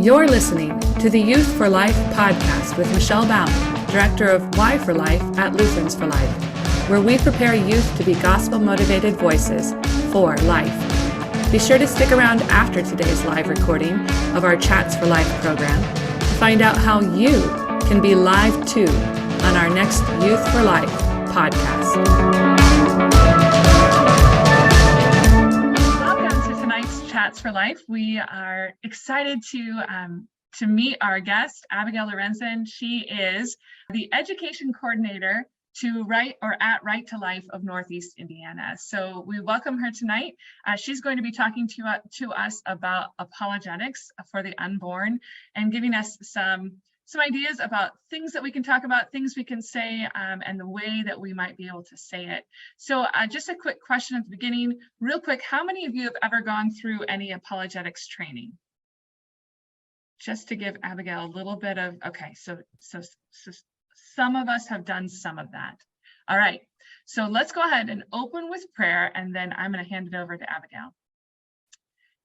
You're listening to the Youth for Life podcast with Michelle Baum, Director of Why for Life at Lutherans for Life, where we prepare youth to be gospel-motivated voices for life. Be sure to stick around after today's live recording of our Chats for Life program to find out how you can be live too on our next Youth for Life podcast. Chats for Life. We are excited to meet our guest, Abigail Lorenzen. She is the education coordinator to Right to Life of Northeast Indiana. So we welcome her tonight. She's going to be talking to us about apologetics for the unborn and giving us some ideas about things that we can talk about, things we can say, and the way that we might be able to say it. So just a quick question at the beginning, real quick, how many of you have ever gone through any apologetics training? Just to give Abigail a little bit of, okay, so some of us have done some of that. All right, so let's go ahead and open with prayer, and then I'm going to hand it over to Abigail.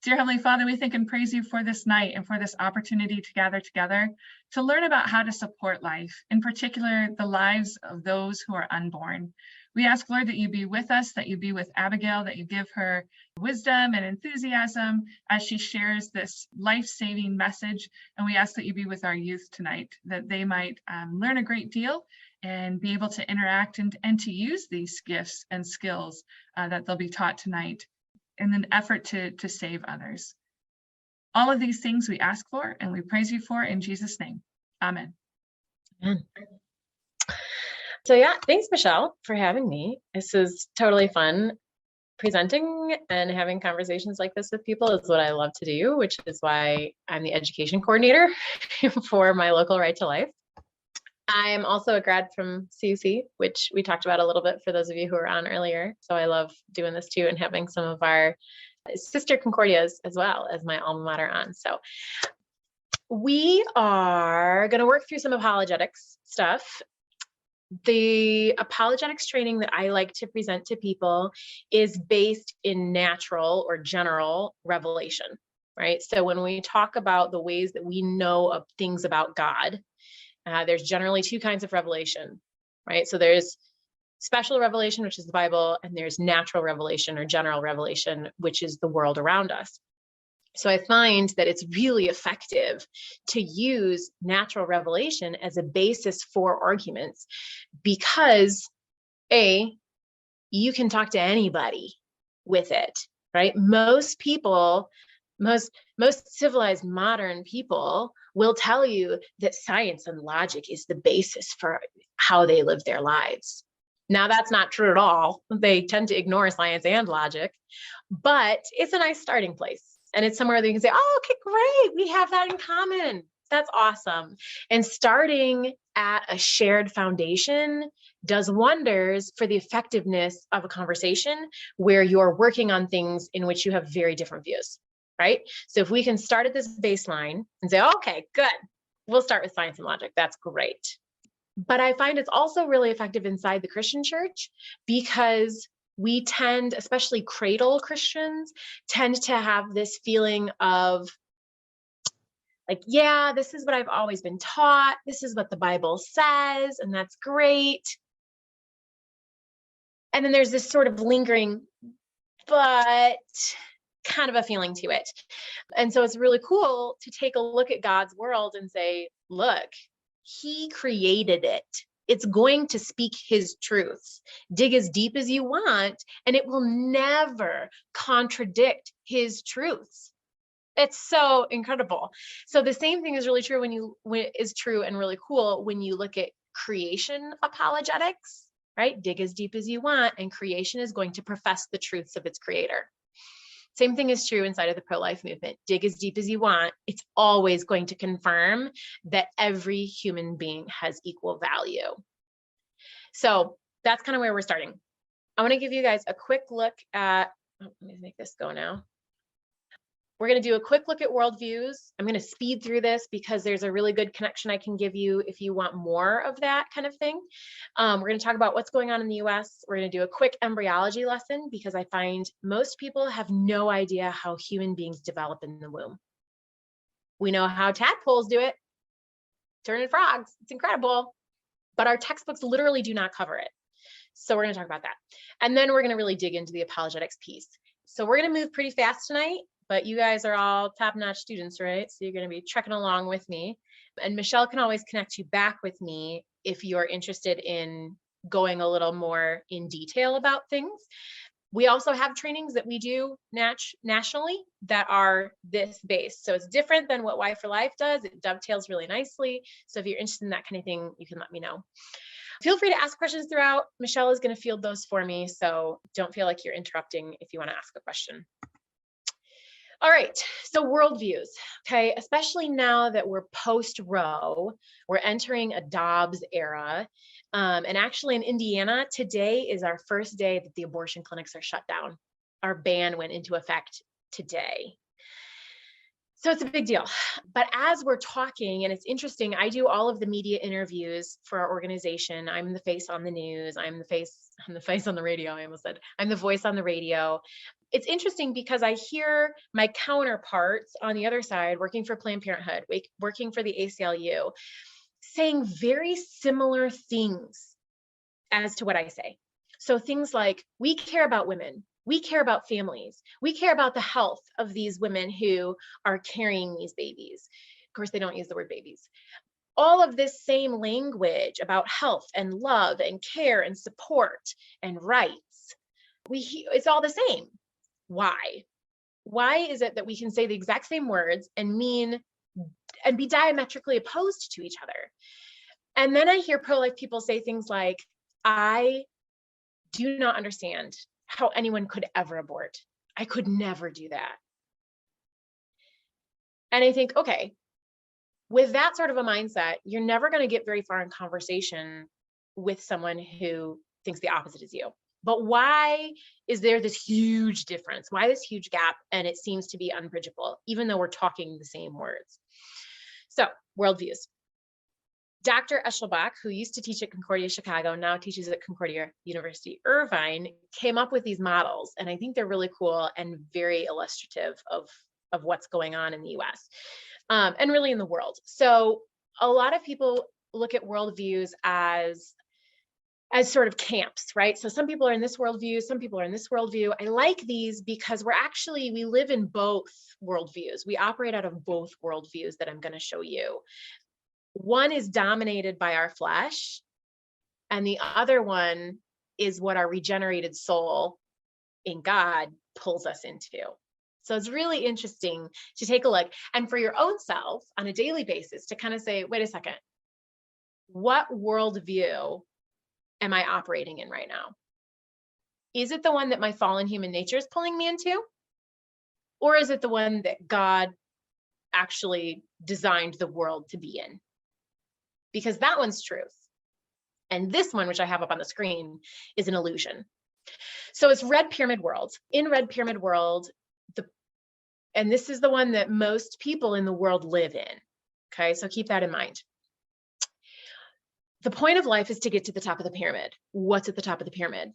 Dear Heavenly Father, we thank and praise you for this night and for this opportunity to gather together to learn about how to support life, in particular, the lives of those who are unborn. We ask, Lord, that you be with us, that you be with Abigail, that you give her wisdom and enthusiasm as she shares this life-saving message. And we ask that you be with our youth tonight, that they might learn a great deal and be able to interact and to use these gifts and skills that they'll be taught tonight in an effort to save others. All of these things we ask for and we praise you for in Jesus' name. Amen. So yeah, thanks, Michelle, for having me. This is totally fun. Presenting and having conversations like this with people is what I love to do, which is why I'm the education coordinator for my local Right to Life. I'm also a grad from CUC, which we talked about a little bit for those of you who were on earlier. So I love doing this too and having some of our sister Concordias as well as my alma mater on. So we are going to work through some apologetics stuff. The apologetics training that I like to present to people is based in natural or general revelation, right? So when we talk about the ways that we know of things about God, there's generally two kinds of revelation, right? So there's special revelation, which is the Bible, and there's natural revelation or general revelation, which is the world around us. So I find that it's really effective to use natural revelation as a basis for arguments because you can talk to anybody with it, right? Most people, most civilized modern people will tell you that science and logic is the basis for how they live their lives. Now, that's not true at all. They tend to ignore science and logic, but it's a nice starting place. And it's somewhere that you can say, oh, okay, great. We have that in common. That's awesome. And starting at a shared foundation does wonders for the effectiveness of a conversation where you're working on things in which you have very different views. Right? So if we can start at this baseline and say, okay, good, we'll start with science and logic. That's great. But I find it's also really effective inside the Christian church because we tend, especially cradle Christians, tend to have this feeling of like, yeah, this is what I've always been taught. This is what the Bible says, and that's great. And then there's this sort of lingering, but kind of a feeling to it. And so it's really cool to take a look at God's world and say, look, he created it. It's going to speak his truths. Dig as deep as you want, and it will never contradict his truths. It's so incredible. So the same thing is really true is true and really cool when you look at creation apologetics, right? Dig as deep as you want, and creation is going to profess the truths of its creator. Same thing is true inside of the pro-life movement. Dig as deep as you want. It's always going to confirm that every human being has equal value. So that's kind of where we're starting. I want to give you guys a quick look at, let me make this go now. We're going to do a quick look at worldviews. I'm going to speed through this because there's a really good connection I can give you if you want more of that kind of thing. We're going to talk about what's going on in the US. We're going to do a quick embryology lesson because I find most people have no idea how human beings develop in the womb. We know how tadpoles do it, turn into frogs. It's incredible. But our textbooks literally do not cover it. So we're going to talk about that. And then we're going to really dig into the apologetics piece. So we're going to move pretty fast tonight, but you guys are all top-notch students, right? So you're going to be trekking along with me. And Michelle can always connect you back with me if you're interested in going a little more in detail about things. We also have trainings that we do nationally that are this based. So it's different than what Y for Life does. It dovetails really nicely. So if you're interested in that kind of thing, you can let me know. Feel free to ask questions throughout. Michelle is going to field those for me. So don't feel like you're interrupting if you want to ask a question. All right, so worldviews, okay, especially now that we're post-Roe, we're entering a Dobbs era. And actually in Indiana, today is our first day that the abortion clinics are shut down. Our ban went into effect today. So it's a big deal. But as we're talking, and it's interesting, I do all of the media interviews for our organization. I'm the face on the news. I'm the face on the radio. I almost said, I'm the voice on the radio. It's interesting because I hear my counterparts on the other side working for Planned Parenthood, working for the ACLU, saying very similar things as to what I say. So things like, we care about women. We care about families. We care about the health of these women who are carrying these babies. Of course, they don't use the word babies. All of this same language about health and love and care and support and rights, it's all the same. Why? Why is it that we can say the exact same words and be diametrically opposed to each other? And then I hear pro-life people say things like, I do not understand how anyone could ever abort. I could never do that. And I think, okay, with that sort of a mindset, you're never going to get very far in conversation with someone who thinks the opposite is you. But why is there this huge difference? Why this huge gap? And it seems to be unbridgeable, even though we're talking the same words. So, worldviews. Dr. Eschelbach, who used to teach at Concordia Chicago, now teaches at Concordia University Irvine, came up with these models. And I think they're really cool and very illustrative of what's going on in the US and really in the world. So a lot of people look at worldviews as sort of camps, right? So some people are in this worldview, some people are in this worldview. I like these because we live in both worldviews. We operate out of both worldviews that I'm going to show you. One is dominated by our flesh, and the other one is what our regenerated soul in God pulls us into. So it's really interesting to take a look, and for your own self on a daily basis to kind of say, wait a second, what worldview am I operating in right now? Is it the one that my fallen human nature is pulling me into? Or is it the one that God actually designed the world to be in? Because that one's truth. And this one, which I have up on the screen, is an illusion. So it's Red Pyramid World. In Red Pyramid World, and this is the one that most people in the world live in. Okay, so keep that in mind. The point of life is to get to the top of the pyramid. What's at the top of the pyramid?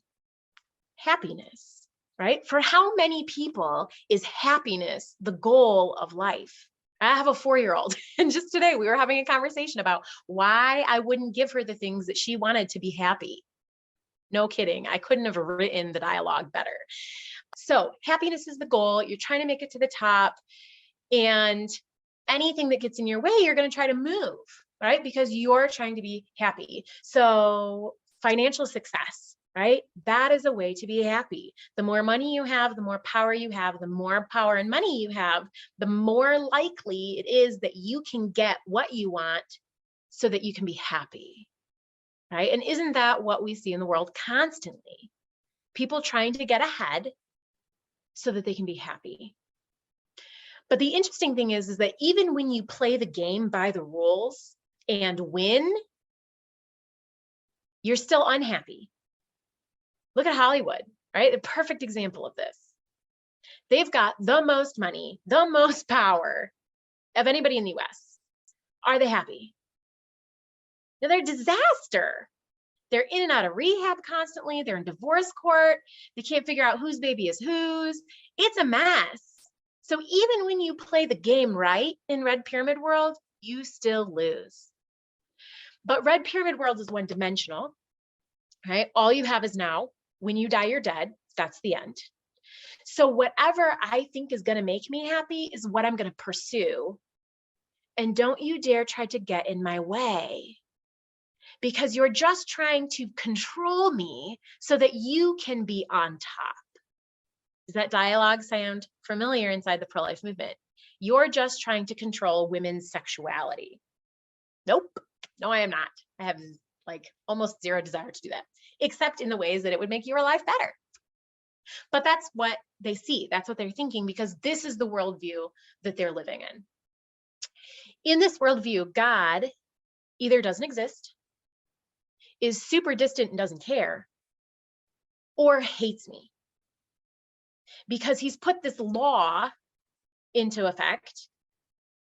Happiness, right? For how many people is happiness the goal of life? I have a 4-year-old, and just today we were having a conversation about why I wouldn't give her the things that she wanted to be happy. No kidding. I couldn't have written the dialogue better. So happiness is the goal. You're trying to make it to the top, and anything that gets in your way, you're going to try to move, right? Because you're trying to be happy. So financial success, right? That is a way to be happy. The more money you have, the more power you have, the more power and money you have, the more likely it is that you can get what you want so that you can be happy, right? And isn't that what we see in the world constantly? People trying to get ahead so that they can be happy. But the interesting thing is that even when you play the game by the rules and win, you're still unhappy. Look at Hollywood, right? A perfect example of this. They've got the most money, the most power of anybody in the US. Are they happy? No, they're a disaster. They're in and out of rehab constantly. They're in divorce court. They can't figure out whose baby is whose. It's a mess. So even when you play the game right in Red Pyramid world, you still lose. But Red Pyramid world is one dimensional, right? All you have is now. When you die, you're dead. That's the end. So whatever I think is going to make me happy is what I'm going to pursue. And don't you dare try to get in my way, because you're just trying to control me so that you can be on top. Does that dialogue sound familiar inside the pro-life movement? You're just trying to control women's sexuality. Nope. No, I am not. I have like almost zero desire to do that, except in the ways that it would make your life better. But that's what they see. That's what they're thinking, because this is the worldview that they're living in. In this worldview, God either doesn't exist, is super distant and doesn't care, or hates me, because he's put this law into effect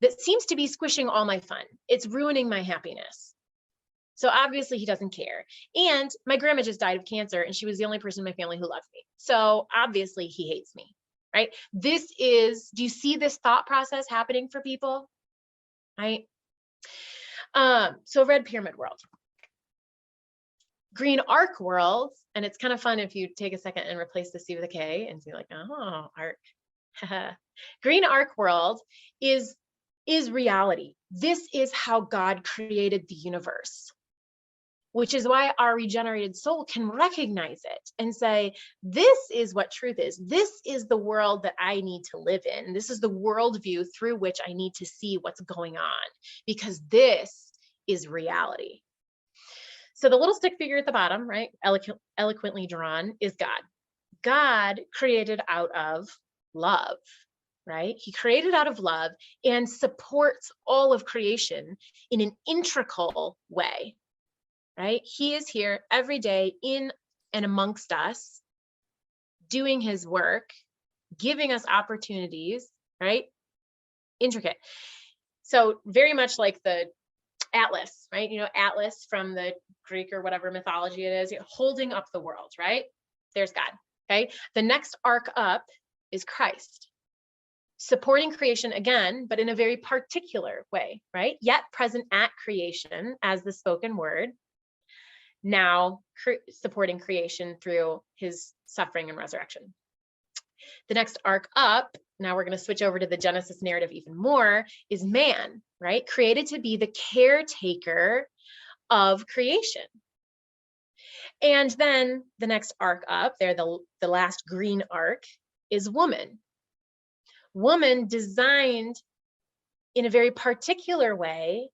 that seems to be squishing all my fun. It's ruining my happiness. So obviously he doesn't care. And my grandma just died of cancer, and she was the only person in my family who loved me. So obviously he hates me, right? This is, do you see this thought process happening for people? Right? So Red Pyramid world. Green arc world, and it's kind of fun if you take a second and replace the C with a K and be like, oh, arc. Green arc world is reality. This is how God created the universe, which is why our regenerated soul can recognize it and say, this is what truth is. This is the world that I need to live in. This is the worldview through which I need to see what's going on, because this is reality. So the little stick figure at the bottom, right, eloquently drawn, is God. God created out of love, right? He created out of love and supports all of creation in an integral way, right? He is here every day in and amongst us, doing his work, giving us opportunities, right? Intricate. So very much like the Atlas, right? You know, Atlas from the Greek or whatever mythology it is, holding up the world, right? There's God, okay? The next arc up is Christ, supporting creation again, but in a very particular way, right? Yet present at creation as the spoken word, now supporting creation through his suffering and resurrection. The next arc up, now we're going to switch over to the Genesis narrative even more, is man, right? Created to be the caretaker of creation. And then the next arc up there, the last green arc, is woman. Woman designed in a very particular way,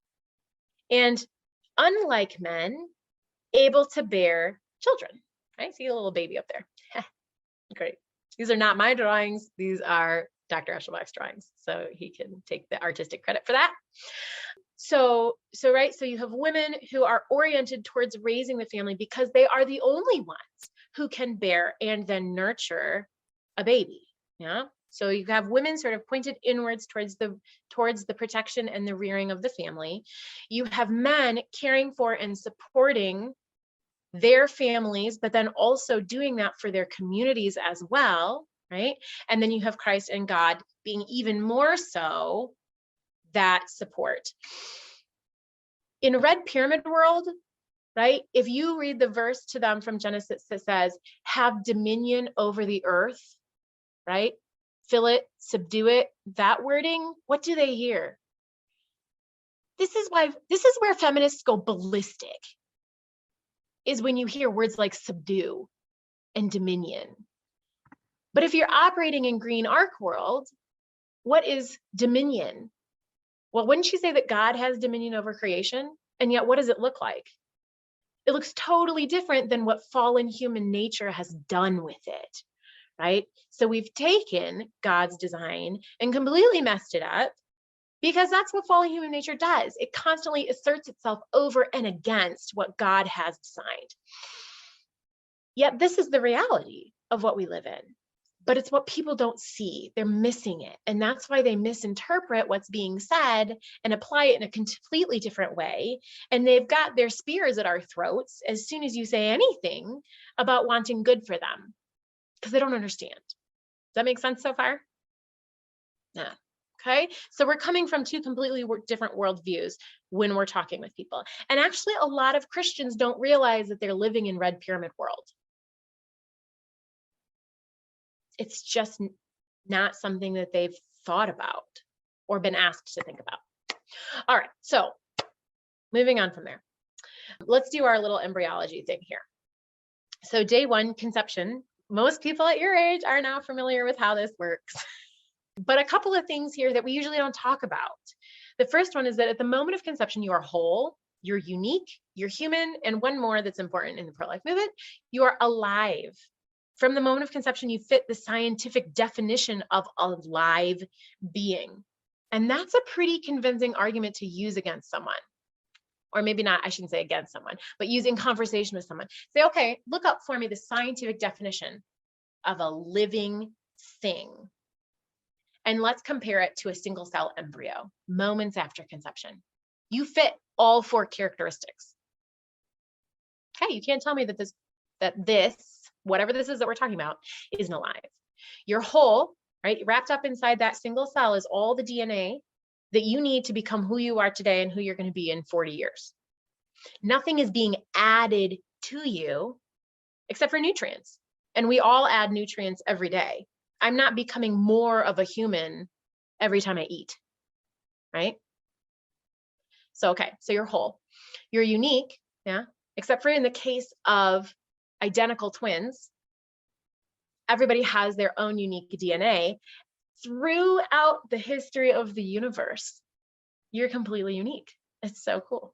and unlike men, able to bear children, right? See a little baby up there. Great. These are not my drawings. These are Dr. Eschelbach's drawings. So he can take the artistic credit for that. So you have women who are oriented towards raising the family because they are the only ones who can bear and then nurture a baby. Yeah. So you have women sort of pointed inwards towards the protection and the rearing of the family. You have men caring for and supporting their families, but then also doing that for their communities as well, right? And then you have Christ and God being even more so that support. In a Red Pyramid world, right? If you read the verse to them from Genesis that says, have dominion over the earth, right? Fill it, subdue it, that wording, what do they hear? This is where feminists go ballistic, is when you hear words like subdue and dominion. But if you're operating in green arc world, what is dominion? Well, wouldn't you say that God has dominion over creation? And yet, what does it look like? It looks totally different than what fallen human nature has done with it, right? So we've taken God's design and completely messed it up, because that's what fallen human nature does. It constantly asserts itself over and against what God has designed. Yet this is the reality of what we live in, but it's what people don't see. They're missing it. And that's why they misinterpret what's being said and apply it in a completely different way. And they've got their spears at our throats as soon as you say anything about wanting good for them, because they don't understand. Does that make sense so far? Yeah. Okay. So we're coming from two completely different worldviews when we're talking with people. And actually, a lot of Christians don't realize that they're living in red pyramid world. It's just not something that they've thought about or been asked to think about. All right. So moving on from there, let's do our little embryology thing here. So day one, conception. Most people at your age are now familiar with how this works. But a couple of things here that we usually don't talk about. The first one is that at the moment of conception, you are whole, you're unique, you're human, and one more that's important in the pro-life movement, you are alive. From the moment of conception, you fit the scientific definition of a live being. And that's a pretty convincing argument to use against someone. Or maybe not, I shouldn't say against someone, but use in conversation with someone. Say, okay, look up for me the scientific definition of a living thing. And let's compare it to a single cell embryo, moments after conception. You fit all 4 characteristics. Okay, you can't tell me that this, whatever this is that we're talking about, isn't alive. You're whole, right? Wrapped up inside that single cell is all the DNA that you need to become who you are today and who you're going to be in 40 years. Nothing is being added to you except for nutrients. And we all add nutrients every day. I'm not becoming more of a human every time I eat, right? So, okay, so you're whole. You're unique, yeah, except for in the case of identical twins. Everybody has their own unique DNA. Throughout the history of the universe, you're completely unique. It's so cool.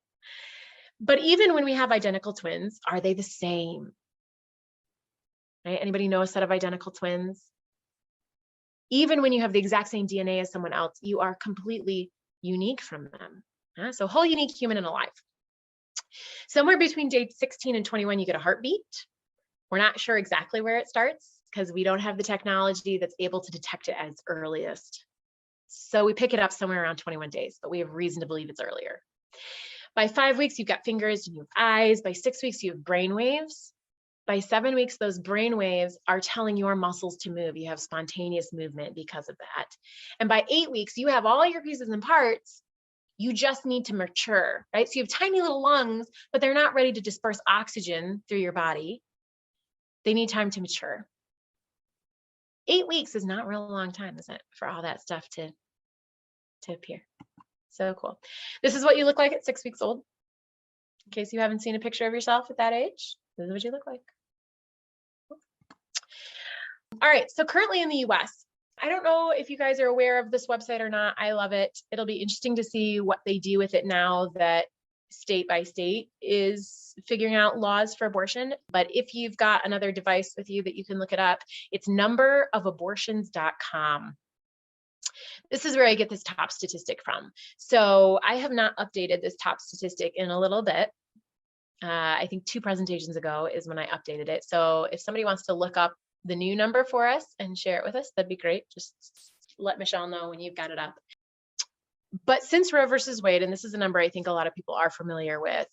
But even when we have identical twins, are they the same? Right? Anybody know a set of identical twins? Even when you have the exact same DNA as someone else, you are completely unique from them. So whole, unique, human, and alive. Somewhere between day 16 and 21, you get a heartbeat. We're not sure exactly where it starts because we don't have the technology that's able to detect it at its earliest. So we pick it up somewhere around 21 days, but we have reason to believe it's earlier. By 5 weeks, you've got fingers and you have eyes. By 6 weeks, you have brain waves. By 7 weeks, those brain waves are telling your muscles to move. You have spontaneous movement because of that. And by 8 weeks, you have all your pieces and parts. You just need to mature, right? So you have tiny little lungs, but they're not ready to disperse oxygen through your body. They need time to mature. 8 weeks is not a real long time, is it, for all that stuff to appear? So cool. This is what you look like at 6 weeks old. In case you haven't seen a picture of yourself at that age, this is what you look like. All right, so currently in the US, I don't know if you guys are aware of this website or not. I love it. It'll be interesting to see what they do with it now that state by state is figuring out laws for abortion. But if you've got another device with you that you can look it up, it's numberofabortions.com. This is where I get this top statistic from. So I have not updated this top statistic in a little bit. I think 2 presentations ago is when I updated it. So if somebody wants to look up the new number for us and share it with us, that'd be great. Just let Michelle know when you've got it up. But since Roe versus Wade, and this is a number I think a lot of people are familiar with,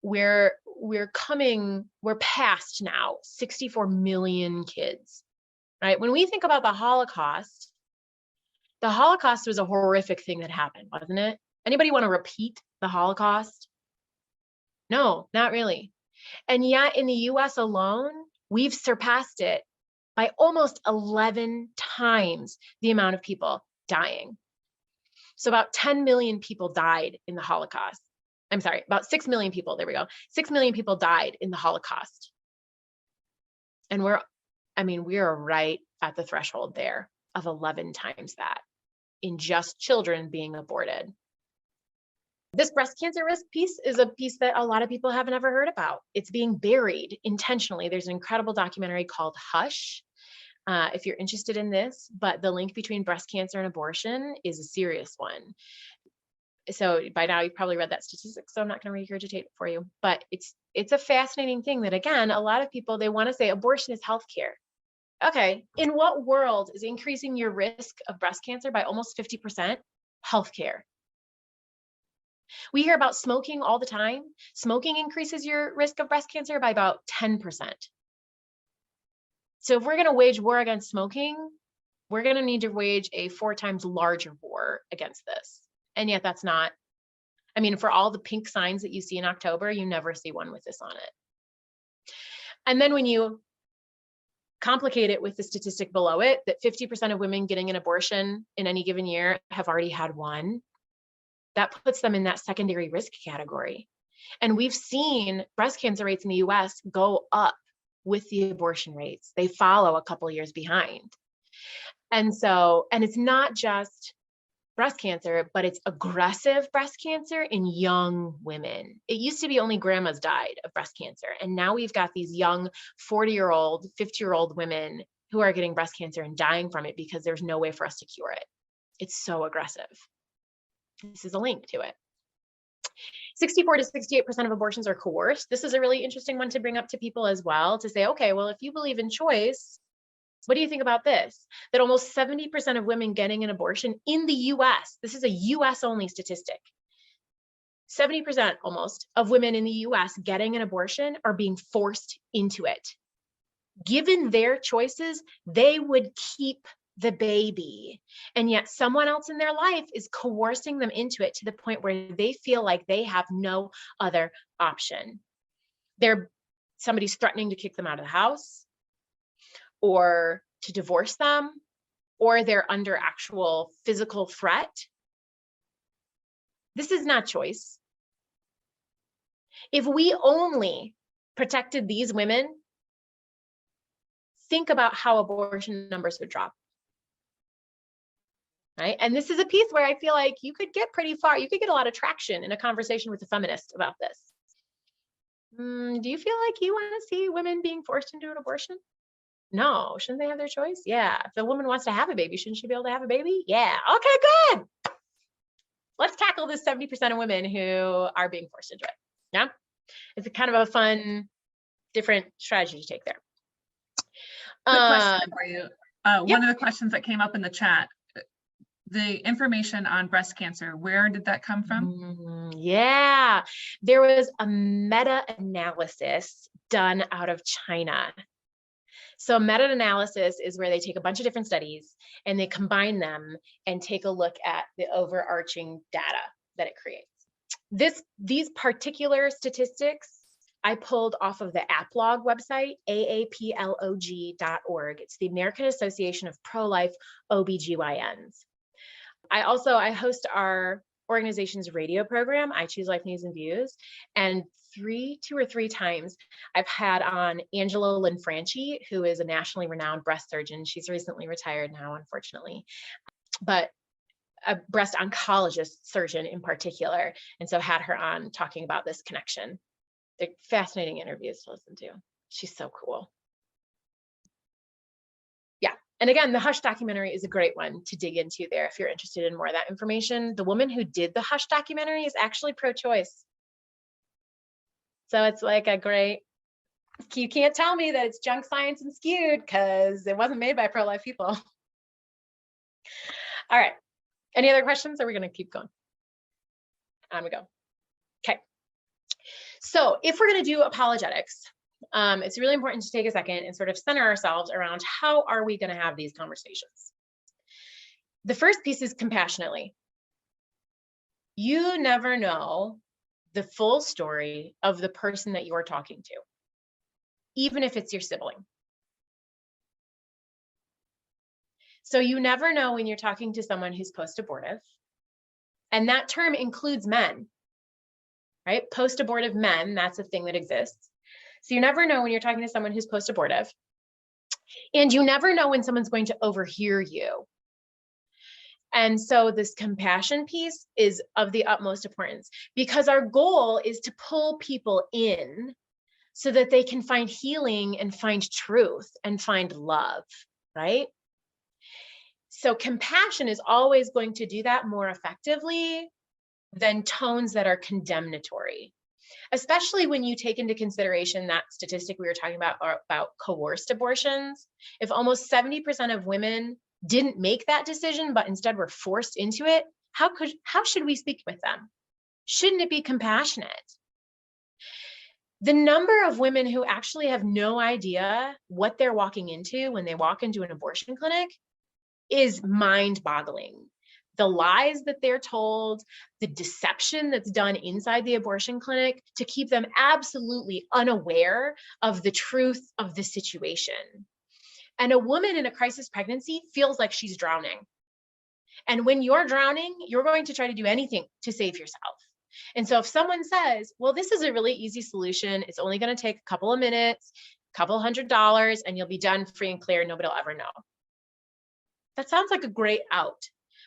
we're past now 64 million kids, right? When we think about the Holocaust was a horrific thing that happened, wasn't it? Anybody want to repeat the Holocaust? No, not really. And yet in the US alone, we've surpassed it by almost 11 times the amount of people dying. So about 10 million people died in the Holocaust. I'm sorry, about 6 million people, there we go. 6 million people died in the Holocaust. And we are right at the threshold there of 11 times that in just children being aborted. This breast cancer risk piece is a piece that a lot of people haven't ever heard about. It's being buried intentionally. There's an incredible documentary called Hush, if you're interested in this, but the link between breast cancer and abortion is a serious one. So by now you've probably read that statistic, so I'm not going to regurgitate it for you, but it's a fascinating thing that, again, a lot of people, they want to say abortion is healthcare. Okay, in what world is increasing your risk of breast cancer by almost 50% healthcare? We hear about smoking all the time. Smoking increases your risk of breast cancer by about 10%. So if we're going to wage war against smoking, we're going to need to wage a 4 times larger war against this. And yet that's not, I mean, for all the pink signs that you see in October, you never see one with this on it. And then when you complicate it with the statistic below it, that 50% of women getting an abortion in any given year have already had one, that puts them in that secondary risk category. And we've seen breast cancer rates in the US go up with the abortion rates. They follow a couple of years behind. And so, and it's not just breast cancer, but it's aggressive breast cancer in young women. It used to be only grandmas died of breast cancer. And now we've got these young 40-year-old, 50-year-old women who are getting breast cancer and dying from it because there's no way for us to cure it. It's so aggressive. This is a link to it. 64 to 68% of abortions are coerced. This is a really interesting one to bring up to people as well, to say, okay, well, if you believe in choice, what do you think about this? That almost 70% of women getting an abortion in the US, this is a US only statistic, 70% almost of women in the US getting an abortion are being forced into it. Given their choices, they would keep the baby. And yet someone else in their life is coercing them into it to the point where they feel like they have no other option. Somebody's threatening to kick them out of the house, or to divorce them, or they're under actual physical threat. This is not choice. If we only protected these women, think about how abortion numbers would drop. Right? And this is a piece where I feel like you could get pretty far. You could get a lot of traction in a conversation with a feminist about this. Do you feel like you want to see women being forced into an abortion? No, shouldn't they have their choice? Yeah. If a woman wants to have a baby, shouldn't she be able to have a baby? Yeah. Okay, good. Let's tackle this 70% of women who are being forced into it. Yeah. It's a kind of a fun, different strategy to take there. Quick question for you. One of the questions that came up in the chat, the information on breast cancer, where did that come from? Yeah, there was a meta-analysis done out of China. So meta-analysis is where they take a bunch of different studies and they combine them and take a look at the overarching data that it creates. These particular statistics I pulled off of the APLOG website, aaplog.org. It's the American Association of Pro-Life OBGYNs. I host our organization's radio program, I Choose Life News and Views, and 2 or 3 times I've had on Angela Lanfranchi, who is a nationally renowned breast surgeon. She's recently retired now, unfortunately, but a breast oncologist surgeon in particular. And so had her on talking about this connection. They're fascinating interviews to listen to. She's so cool. Yeah. And again, the Hush documentary is a great one to dig into there if you're interested in more of that information. The woman who did the Hush documentary is actually pro-choice. So it's like a great, you can't tell me that it's junk science and skewed because it wasn't made by pro-life people. All right. Any other questions? Or are we going to keep going? On we go. Okay. So if we're going to do apologetics, it's really important to take a second and sort of center ourselves around how are we going to have these conversations. The first piece is compassionately. You never know the full story of the person that you're talking to, even if it's your sibling. So you never know when you're talking to someone who's post-abortive, and that term includes men, right? Post-abortive men, that's a thing that exists. So you never know when you're talking to someone who's post-abortive, and you never know when someone's going to overhear you. And so this compassion piece is of the utmost importance because our goal is to pull people in so that they can find healing and find truth and find love, right? So compassion is always going to do that more effectively than tones that are condemnatory, especially when you take into consideration that statistic we were talking about coerced abortions. If almost 70% of women didn't make that decision, but instead were forced into it, how should we speak with them? Shouldn't it be compassionate? The number of women who actually have no idea what they're walking into when they walk into an abortion clinic is mind-boggling. The lies that they're told, the deception that's done inside the abortion clinic to keep them absolutely unaware of the truth of the situation. And a woman in a crisis pregnancy feels like she's drowning. And when you're drowning, you're going to try to do anything to save yourself. And so if someone says, well, this is a really easy solution, it's only going to take a couple of minutes, a couple $100, and you'll be done free and clear, nobody will ever know. That sounds like a great out.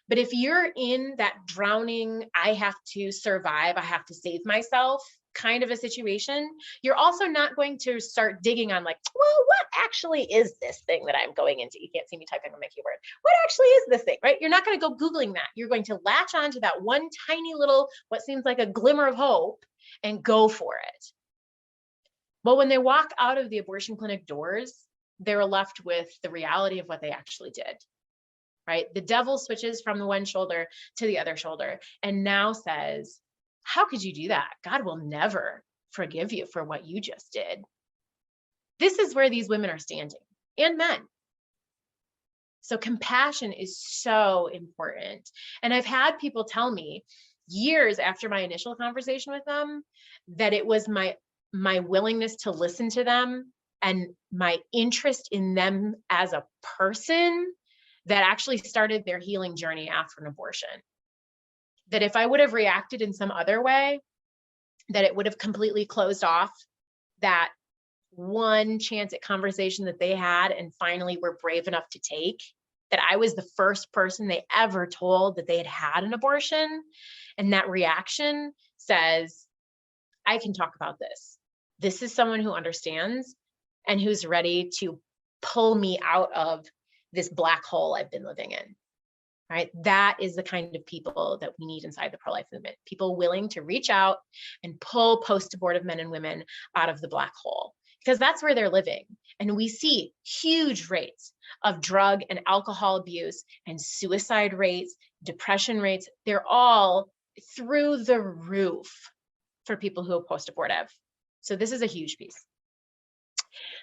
But if you're in that drowning, I have to survive, I have to save myself kind of a situation, you're also not going to start digging on like, well, what actually is this thing that I'm going into? You can't see me typing on my keyboard. What actually is this thing, right? You're not going to go Googling that. You're going to latch onto that one tiny little, what seems like a glimmer of hope, and go for it. Well, when they walk out of the abortion clinic doors, they're left with the reality of what they actually did. Right? The devil switches from the one shoulder to the other shoulder and now says, how could you do that? God will never forgive you for what you just did. This is where these women are standing, and men. So compassion is so important. And I've had people tell me years after my initial conversation with them that it was my willingness to listen to them and my interest in them as a person that actually started their healing journey after an abortion. That if I would have reacted in some other way, that it would have completely closed off that one chance at conversation that they had and finally were brave enough to take, that I was the first person they ever told that they had had an abortion. And that reaction says, I can talk about this. This is someone who understands and who's ready to pull me out of this black hole I've been living in. Right? That is the kind of people that we need inside the pro-life movement. People willing to reach out and pull post-abortive men and women out of the black hole, because that's where they're living. And we see huge rates of drug and alcohol abuse and suicide rates, depression rates. They're all through the roof for people who are post-abortive. So this is a huge piece.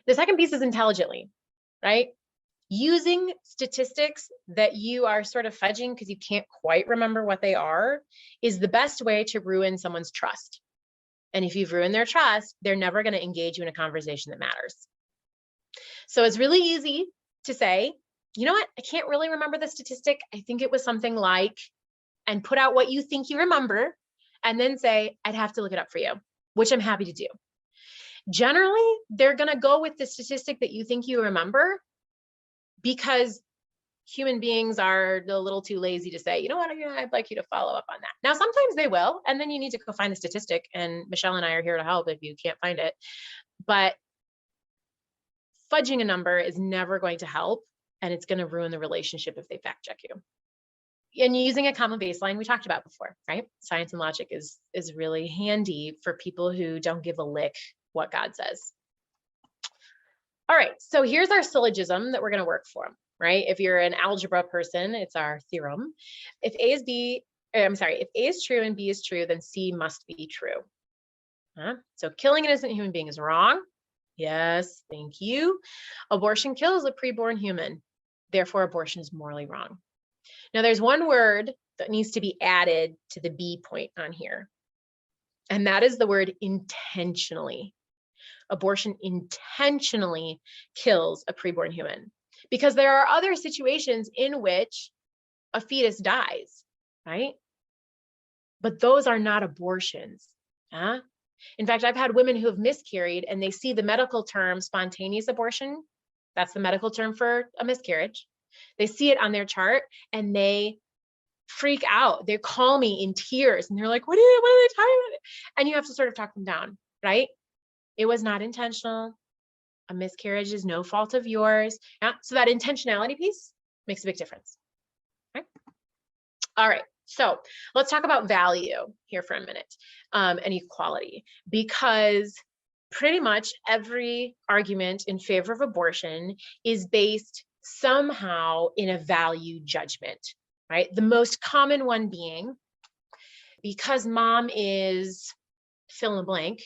The second piece is intelligently, right? Using statistics that you are sort of fudging because you can't quite remember what they are is the best way to ruin someone's trust. And if you've ruined their trust, they're never going to engage you in a conversation that matters. So it's really easy to say, you know what, I can't really remember the statistic. I think it was something like, and put out what you think you remember, and then say, I'd have to look it up for you, which I'm happy to do. Generally, they're going to go with the statistic that you think you remember, because human beings are a little too lazy to say, you know what, I'd like you to follow up on that. Now, sometimes they will, and then you need to go find the statistic, and Michelle and I are here to help if you can't find it. But fudging a number is never going to help, and it's going to ruin the relationship if they fact check you. And using a common baseline we talked about before, right? Science and logic is really handy for people who don't give a lick what God says. All right, so here's our syllogism that we're going to work from, right? If you're an algebra person, it's our theorem. If A is true and B is true, then C must be true. So killing an innocent human being is wrong. Yes, thank you. Abortion kills a preborn human. Therefore, abortion is morally wrong. Now, there's one word that needs to be added to the B point on here, and that is the word intentionally. Abortion intentionally kills a preborn human, because there are other situations in which a fetus dies, right? But those are not abortions. In fact, I've had women who have miscarried and they see the medical term spontaneous abortion. That's the medical term for a miscarriage. They see it on their chart and they freak out. They call me in tears and they're like, what are they talking about? And you have to sort of talk them down, right? It was not intentional. A miscarriage is no fault of yours. Yeah. So that intentionality piece makes a big difference. Okay. All right. So let's talk about value here for a minute, and equality, because pretty much every argument in favor of abortion is based somehow in a value judgment, right? The most common one being, because mom is fill in the blank,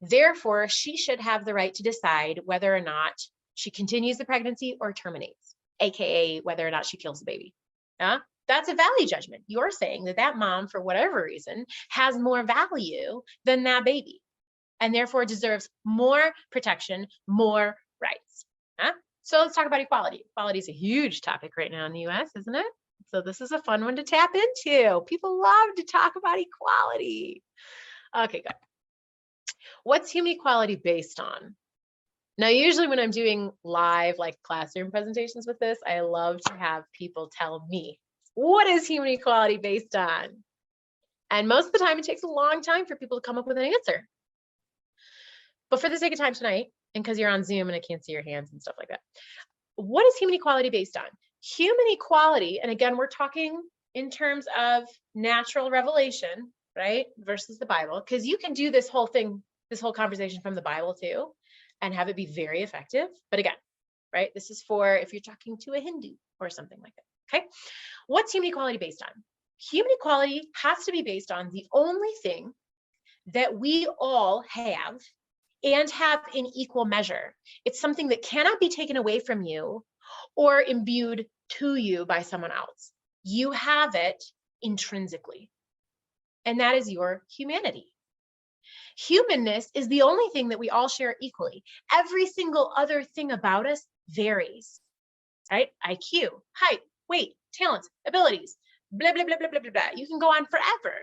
therefore she should have the right to decide whether or not she continues the pregnancy or terminates. AKA whether or not she kills the baby. Yeah, that's a value judgment. You're saying that that mom, for whatever reason, has more value than that baby, and therefore deserves more protection, more rights. Huh? So let's talk about equality. Equality is a huge topic right now in the US, isn't it? So this is a fun one to tap into. People love to talk about equality. Okay, good. What's human equality based on? Now, usually when I'm doing live, like classroom presentations with this, I love to have people tell me, what is human equality based on? And most of the time, it takes a long time for people to come up with an answer. But for the sake of time tonight, and because you're on Zoom and I can't see your hands and stuff like that, what is human equality based on? Human equality, and again, we're talking in terms of natural revelation, right, versus the Bible, because you can do this whole thing, this whole conversation from the Bible too, and have it be very effective. But again, right, this is for if you're talking to a Hindu or something like that, okay? What's human equality based on? Human equality has to be based on the only thing that we all have and have in equal measure. It's something that cannot be taken away from you or imbued to you by someone else. You have it intrinsically, and that is your humanity. Humanness is the only thing that we all share equally. Every single other thing about us varies, right? IQ, height, weight, talents, abilities, blah, blah, blah, blah, blah, blah, blah. You can go on forever.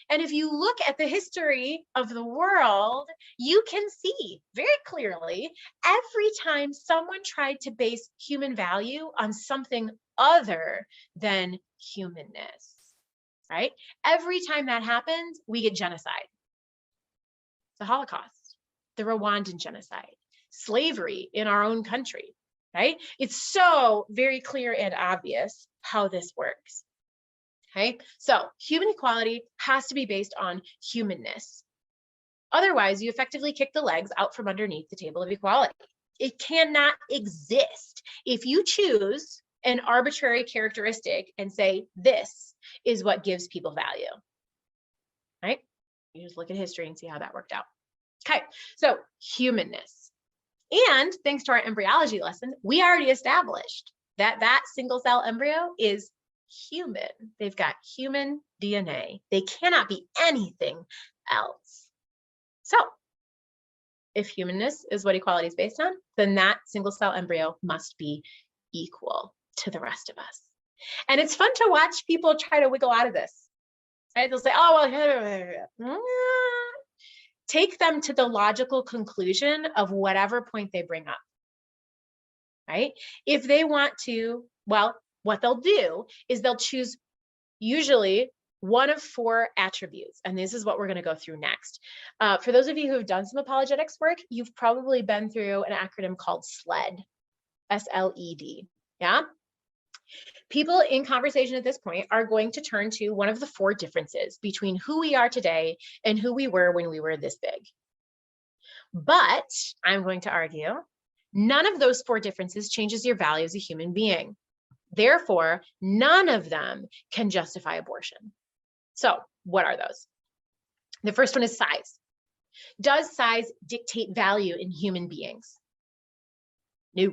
And if you look at the history of the world, you can see very clearly every time someone tried to base human value on something other than humanness, right? Every time that happens, we get genocide. The Holocaust, the Rwandan genocide, slavery in our own country, right? It's so very clear and obvious how this works. Okay, so human equality has to be based on humanness. Otherwise, you effectively kick the legs out from underneath the table of equality. It cannot exist. If you choose an arbitrary characteristic and say, this is what gives people value, right? You just look at history and see how that worked out. Okay, so humanness. And thanks to our embryology lesson, we already established that that single cell embryo is human. They've got human DNA. They cannot be anything else. So if humanness is what equality is based on, then that single cell embryo must be equal to the rest of us. And it's fun to watch people try to wiggle out of this, right? They'll say, oh, well, take them to the logical conclusion of whatever point they bring up, right? If they want to, well, what they'll do is they'll choose usually one of 4 attributes. And this is what we're going to go through next. For those of you who have done some apologetics work, you've probably been through an acronym called SLED, S-L-E-D. Yeah. People in conversation at this point are going to turn to one of the 4 differences between who we are today and who we were when we were this big. But I'm going to argue none of those 4 differences changes your value as a human being. Therefore, none of them can justify abortion. So what are those? The first one is size. Does size dictate value in human beings? No,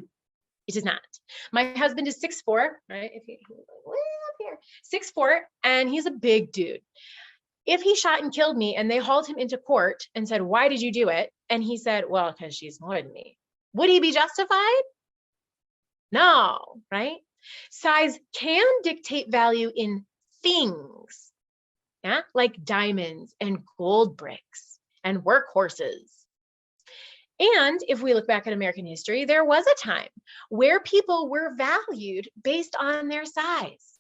it does not. My husband is 6'4", right? If he way up here, 6'4", and he's a big dude. If he shot and killed me and they hauled him into court and said, why did you do it? And he said, well, because she's more than me. Would he be justified? No, right? Size can dictate value in things, yeah, like diamonds and gold bricks and workhorses. And if we look back at American history, there was a time where people were valued based on their size.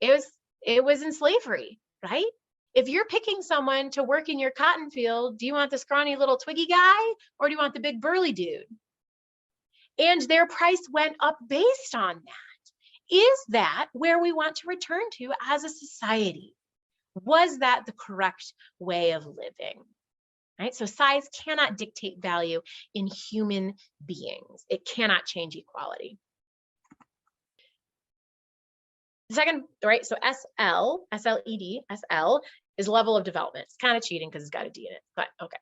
It was in slavery, right? If you're picking someone to work in your cotton field, do you want the scrawny little twiggy guy or do you want the big burly dude? And their price went up based on that. Is that where we want to return to as a society? Was that the correct way of living? Right? So size cannot dictate value in human beings. It cannot change equality. Second, right? So SL, S-L-E-D, SL is level of development. It's kind of cheating because it's got a D in it, but okay.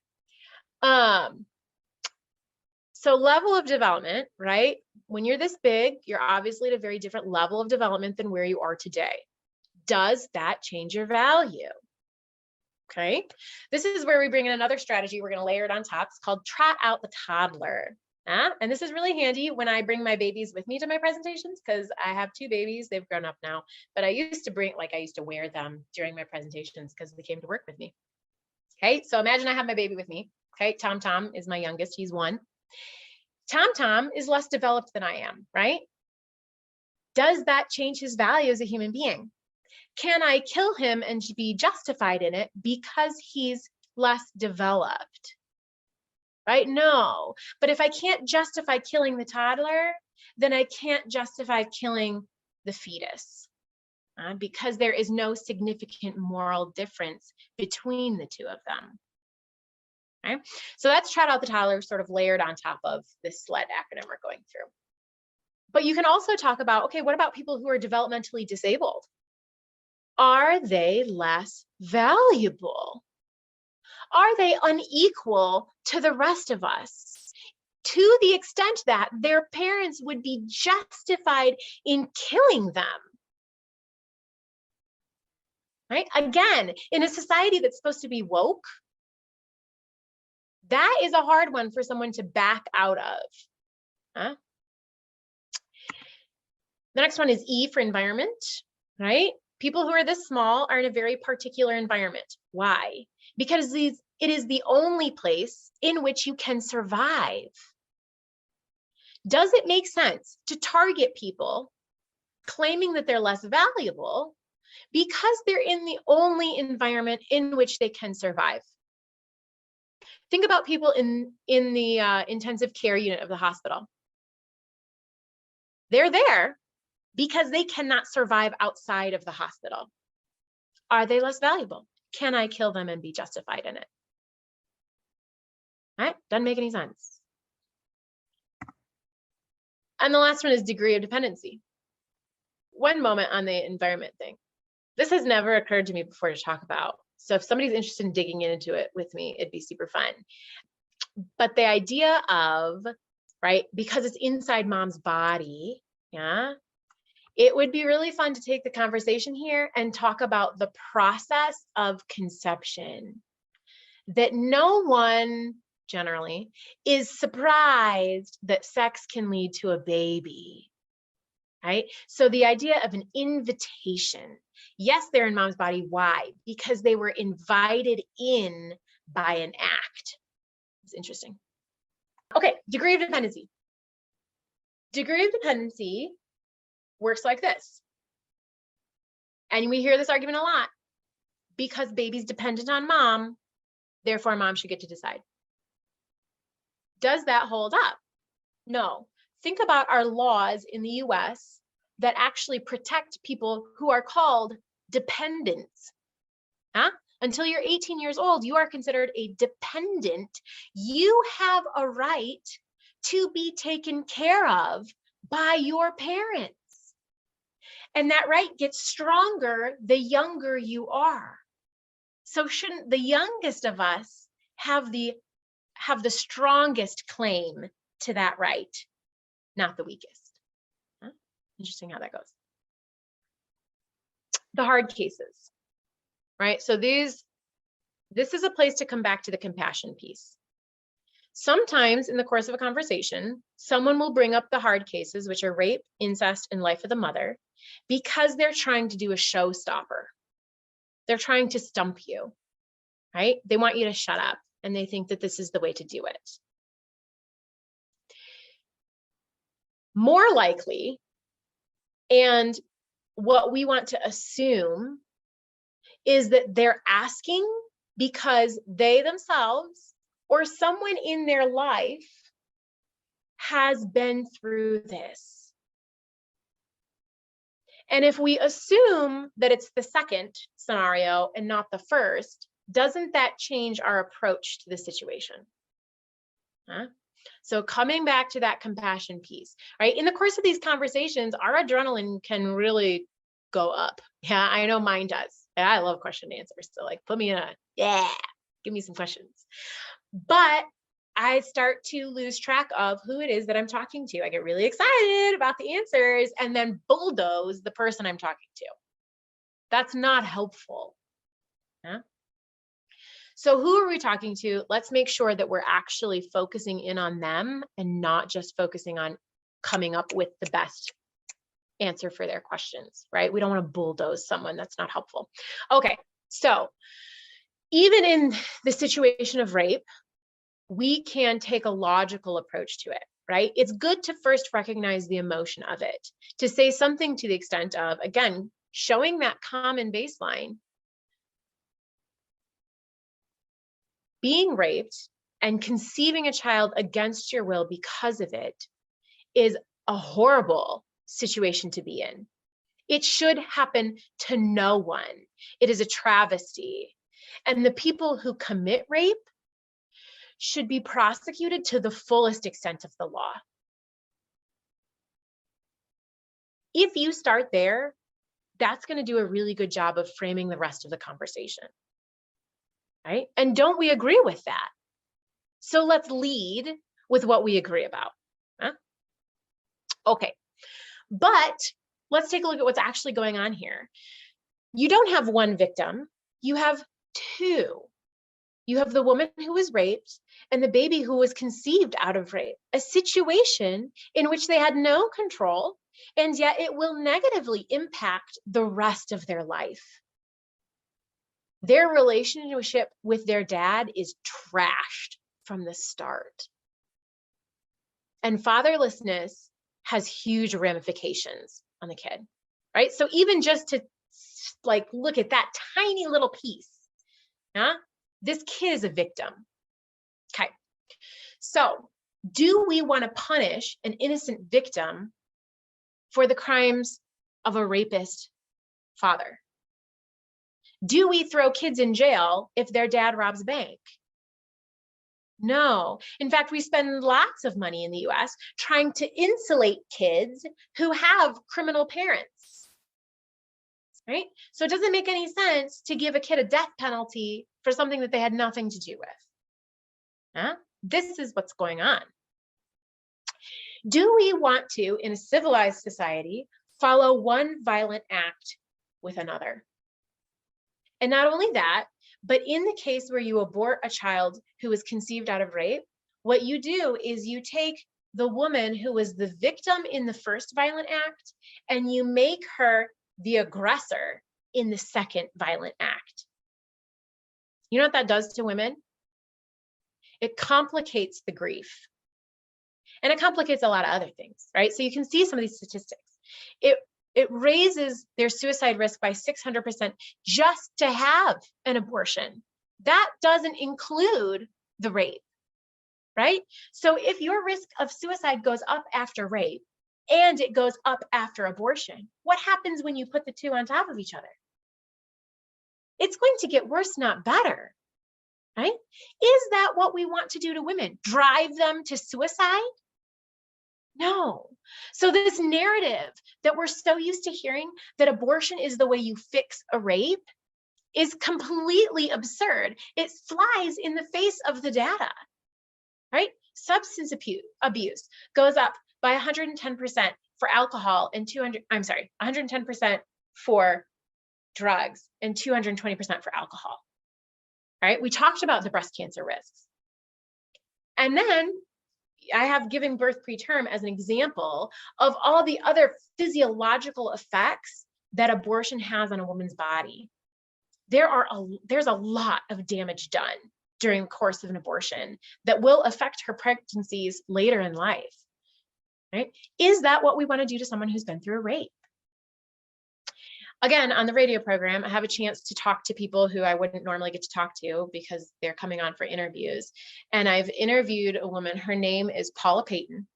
So level of development, right? when you're this big, you're obviously at a very different level of development than where you are today. Does that change your value? Okay. This is where we bring in another strategy. We're going to layer it on top. It's called trot out the toddler. And this is really handy when I bring my babies with me to my presentations, because I have 2 babies. They've grown up now, but I used to wear them during my presentations because they came to work with me. Okay. So imagine I have my baby with me. Okay. Tom is my youngest. He's 1. Tom is less developed than I am, right? Does that change his value as a human being? Can I kill him and be justified in it because he's less developed? Right? No. But if I can't justify killing the toddler, then I can't justify killing the fetus, because there is no significant moral difference between the 2 of them. Okay? So that's trot out the toddler sort of layered on top of this SLED acronym we're going through. But you can also talk about, okay, what about people who are developmentally disabled? Are they less valuable? Are they unequal to the rest of us? To the extent that their parents would be justified in killing them. Right? Again, in a society that's supposed to be woke, that is a hard one for someone to back out of. Huh? The next one is E for environment, right? People who are this small are in a very particular environment. Why? Because it is the only place in which you can survive. Does it make sense to target people claiming that they're less valuable because they're in the only environment in which they can survive? Think about people in the intensive care unit of the hospital. They're there because they cannot survive outside of the hospital. Are they less valuable? Can I kill them and be justified in it? All right? Doesn't make any sense. And the last one is degree of dependency. One moment on the environment thing. This has never occurred to me before to talk about. So if somebody's interested in digging into it with me, it'd be super fun. But the idea of, right, because it's inside mom's body, yeah, it would be really fun to take the conversation here and talk about the process of conception. That no one generally is surprised that sex can lead to a baby, right? So the idea of an invitation. Yes, they're in mom's body. Why? Because they were invited in by an act. It's interesting. Okay, degree of dependency. Degree of dependency works like this. And we hear this argument a lot. Because baby's dependent on mom, therefore mom should get to decide. Does that hold up? No. Think about our laws in the US that actually protect people who are called dependents. Huh? Until you're 18 years old, you are considered a dependent. You have a right to be taken care of by your parents. And that right gets stronger the younger you are. So shouldn't the youngest of us have the strongest claim to that right, not the weakest? Huh? Interesting how that goes. The hard cases, right? So this is a place to come back to the compassion piece. Sometimes in the course of a conversation, someone will bring up the hard cases, which are rape, incest, and life of the mother, because they're trying to do a showstopper. They're trying to stump you, right? They want you to shut up, and they think that this is the way to do it. More likely, and what we want to assume, is that they're asking because they themselves or someone in their life has been through this. And if we assume that it's the second scenario and not the first, doesn't that change our approach to the situation? Huh? So coming back to that compassion piece, right? In the course of these conversations, our adrenaline can really go up. Yeah, I know mine does. I love question and answers. So like, put me in give me some questions. But I start to lose track of who it is that I'm talking to. I get really excited about the answers and then bulldoze the person I'm talking to. That's not helpful. Yeah? So who are we talking to? Let's make sure that we're actually focusing in on them and not just focusing on coming up with the best answer for their questions, right? We don't want to bulldoze someone. That's not helpful. Okay, so even in the situation of rape, we can take a logical approach to it, right? It's good to first recognize the emotion of it, to say something to the extent of, again, showing that common baseline. Being raped and conceiving a child against your will because of it is a horrible situation to be in. It should happen to no one. It is a travesty. And the people who commit rape should be prosecuted to the fullest extent of the law. If you start there, that's going to do a really good job of framing the rest of the conversation, right? And don't we agree with that? So let's lead with what we agree about. Huh? Okay, but let's take a look at what's actually going on here. You don't have one victim, you have two. You have the woman who was raped and the baby who was conceived out of rape, a situation in which they had no control, and yet it will negatively impact the rest of their life. Their relationship with their dad is trashed from the start. And fatherlessness has huge ramifications on the kid, right? So even just to like look at that tiny little piece, huh? This kid is a victim. Okay. So do we want to punish an innocent victim for the crimes of a rapist father? Do we throw kids in jail if their dad robs a bank? No. In fact, we spend lots of money in the US trying to insulate kids who have criminal parents, right? So it doesn't make any sense to give a kid a death penalty for something that they had nothing to do with. Huh? This is what's going on. Do we want to, in a civilized society, follow one violent act with another? And not only that, but in the case where you abort a child who was conceived out of rape, what you do is you take the woman who was the victim in the first violent act and you make her the aggressor in the second violent act. You know what that does to women? It complicates the grief. And it complicates a lot of other things, right? So you can see some of these statistics. It raises their suicide risk by 600% just to have an abortion. That doesn't include the rape, right? So if your risk of suicide goes up after rape and it goes up after abortion, what happens when you put the two on top of each other? It's going to get worse, not better, right? Is that what we want to do to women? Drive them to suicide? No. So this narrative that we're so used to hearing that abortion is the way you fix a rape is completely absurd. It flies in the face of the data, right? Substance abuse goes up by 110% for alcohol and 110% for drugs and 220% for alcohol, right? We talked about the breast cancer risks. And then I have given birth preterm as an example of all the other physiological effects that abortion has on a woman's body. There's a lot of damage done during the course of an abortion that will affect her pregnancies later in life, right? Is that what we want to do to someone who's been through a rape? Again, on the radio program, I have a chance to talk to people who I wouldn't normally get to talk to because they're coming on for interviews. And I've interviewed a woman, her name is Paula Payton.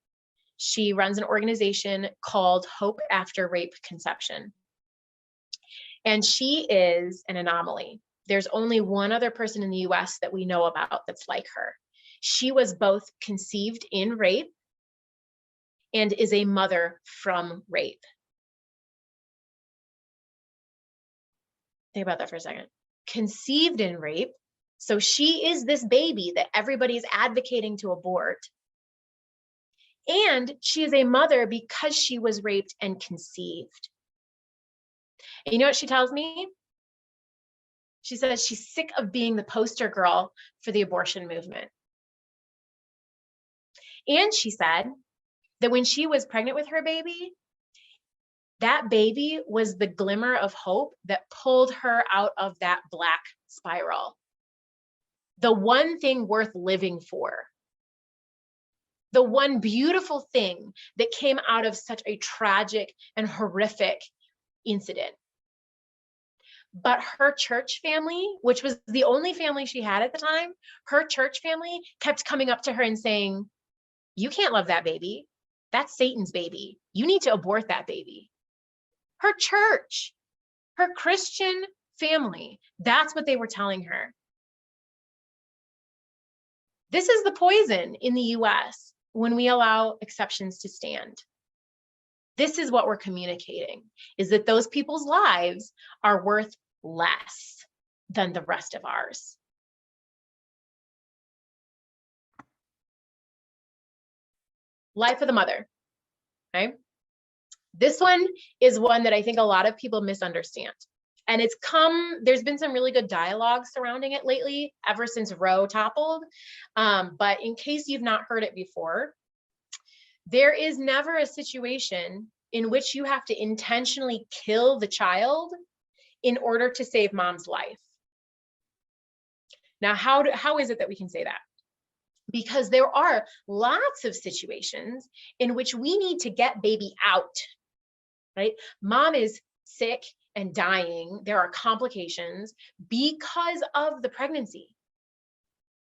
She runs an organization called Hope After Rape Conception. And she is an anomaly. There's only one other person in the US that we know about that's like her. She was both conceived in rape and is a mother from rape. Think about that for a second. Conceived in rape So she is this baby that everybody is advocating to abort. And she is a mother because she was raped and conceived. And you know what she tells me? She says she's sick of being the poster girl for the abortion movement. And she said that when she was pregnant with her baby, that baby was the glimmer of hope that pulled her out of that black spiral. The one thing worth living for. The one beautiful thing that came out of such a tragic and horrific incident. But her church family, which was the only family she had at the time, her church family kept coming up to her and saying, you can't love that baby. That's Satan's baby. You need to abort that baby. Her church, her Christian family, that's what they were telling her. This is the poison in the US when we allow exceptions to stand. This is what we're communicating, is that those people's lives are worth less than the rest of ours. Life of the mother, okay? This one is one that I think a lot of people misunderstand. And there's been some really good dialogue surrounding it lately, ever since Roe toppled. But in case you've not heard it before, there is never a situation in which you have to intentionally kill the child in order to save mom's life. Now, how is it that we can say that? Because there are lots of situations in which we need to get baby out, right? Mom is sick and dying. There are complications because of the pregnancy.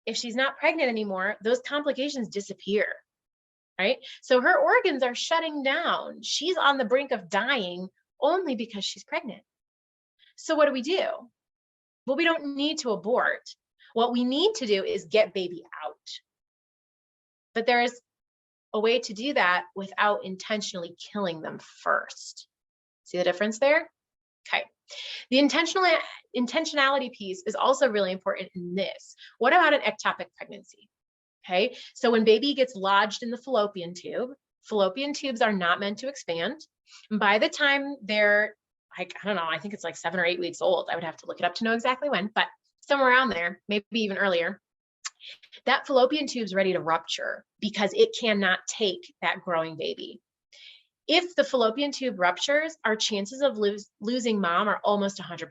If she's not pregnant anymore, those complications disappear, right? So her organs are shutting down. She's on the brink of dying only because she's pregnant. So what do? Well, we don't need to abort. What we need to do is get baby out. But there is a way to do that without intentionally killing them first. See the difference there? Okay. The intentionality piece is also really important in this. What about an ectopic pregnancy? Okay. So when baby gets lodged in the fallopian tubes are not meant to expand. And by the time they're like, I don't know, I think it's like 7 or 8 weeks old. I would have to look it up to know exactly when, but somewhere around there, maybe even earlier, that fallopian tube is ready to rupture because it cannot take that growing baby. If the fallopian tube ruptures, our chances of losing mom are almost 100%.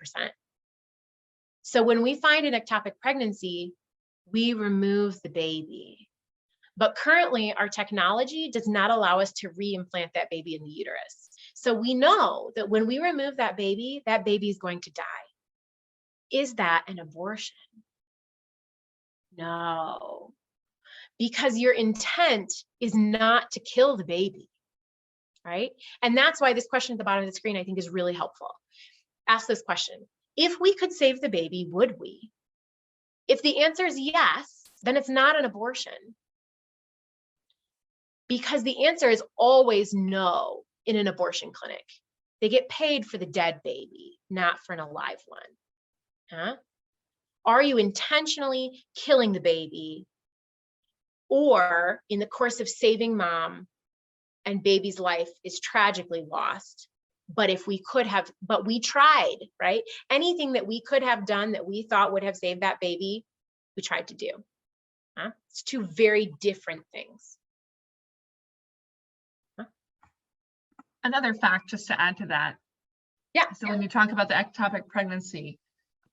So when we find an ectopic pregnancy, we remove the baby. But currently, our technology does not allow us to reimplant that baby in the uterus. So we know that when we remove that baby is going to die. Is that an abortion? No, because your intent is not to kill the baby, right? And that's why this question at the bottom of the screen, I think, is really helpful. Ask this question. If we could save the baby, would we? If the answer is yes, then it's not an abortion. Because the answer is always no in an abortion clinic. They get paid for the dead baby, not for an alive one. Huh? Are you intentionally killing the baby? Or in the course of saving mom and baby's life is tragically lost. But we tried, right? Anything that we could have done that we thought would have saved that baby, we tried to do. Huh? It's two very different things. Huh? Another fact just to add to that. Yeah. So when you talk about the ectopic pregnancy,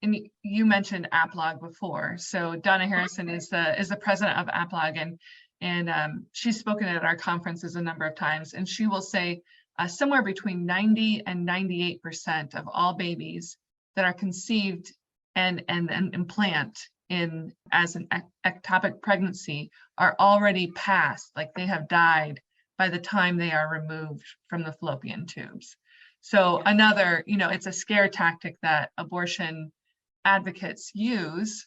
and you mentioned APLOG before. So Donna Harrison is the president of APLOG, and she's spoken at our conferences a number of times, and she will say somewhere between 90 and 98% of all babies that are conceived and implant as an ectopic pregnancy are already past, like they have died by the time they are removed from the fallopian tubes. So another, it's a scare tactic that abortion advocates use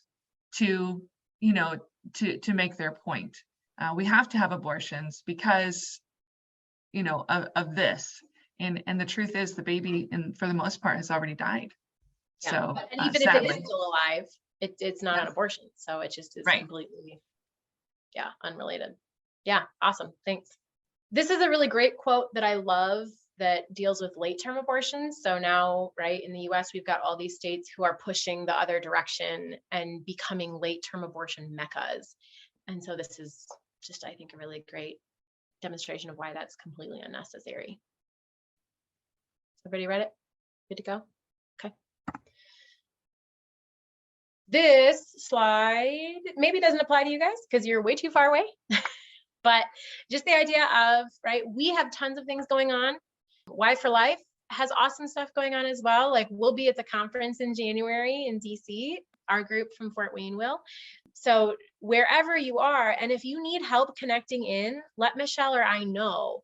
to make their point. We have to have abortions because, of this. And the truth is the baby, for the most part, has already died. Yeah. So and even sadly, if it is still alive, It's not an abortion. So it just is Right. completely, unrelated. Yeah. Awesome. Thanks. This is a really great quote that I love that deals with late term abortions. So now, right, in the US, we've got all these states who are pushing the other direction and becoming late term abortion meccas. And so this is just, I think, a really great demonstration of why that's completely unnecessary. Everybody read it? Good to go? Okay. This slide maybe doesn't apply to you guys because you're way too far away. But just the idea of, right, we have tons of things going on. Y for Life has awesome stuff going on as well. Like we'll be at the conference in January in DC, our group from Fort Wayne will. So wherever you are, and if you need help connecting in, let Michelle or I know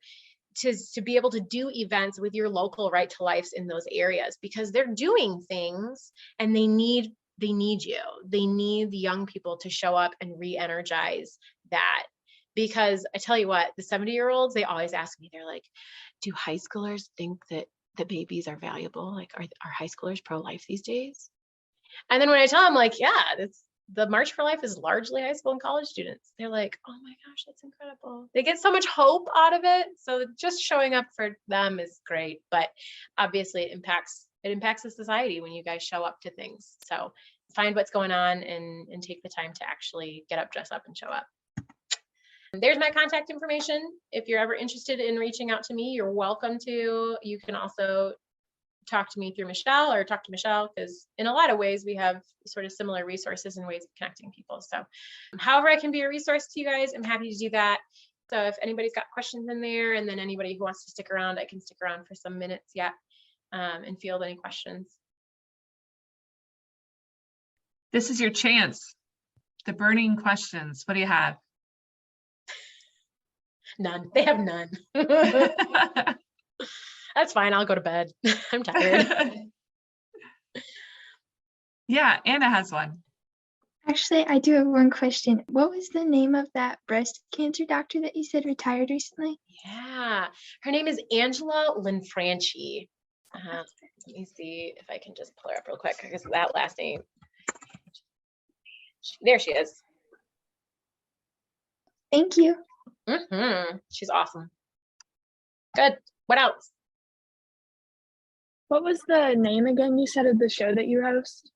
to be able to do events with your local Right to Lives in those areas, because they're doing things and they need you. They need the young people to show up and re-energize that. Because I tell you what, the 70-year-olds, they always ask me, they're like, do high schoolers think that the babies are valuable? Like, are high schoolers pro-life these days? And then when I tell them, like, yeah, the March for Life is largely high school and college students, they're like, oh my gosh, that's incredible. They get so much hope out of it. So just showing up for them is great. But obviously it impacts the society when you guys show up to things. So find what's going on and take the time to actually get up, dress up, and show up. There's my contact information. If you're ever interested in reaching out to me, you're welcome to. You can also talk to me through Michelle or talk to Michelle, because in a lot of ways we have sort of similar resources and ways of connecting people. So however I can be a resource to you guys, I'm happy to do that. So if anybody's got questions in there, and then anybody who wants to stick around, I can stick around for some minutes yet and field any questions. This is your chance. The burning questions. What do you have? None. They have none. That's fine. I'll go to bed. I'm tired. Yeah, Anna has one. Actually, I do have one question. What was the name of that breast cancer doctor that you said retired recently? Yeah, her name is Angela Linfranchi. Let me see if I can just pull her up real quick, because that last name. There she is. Thank you. She's awesome. Good. What else? What was the name again, you said, of the show that you host?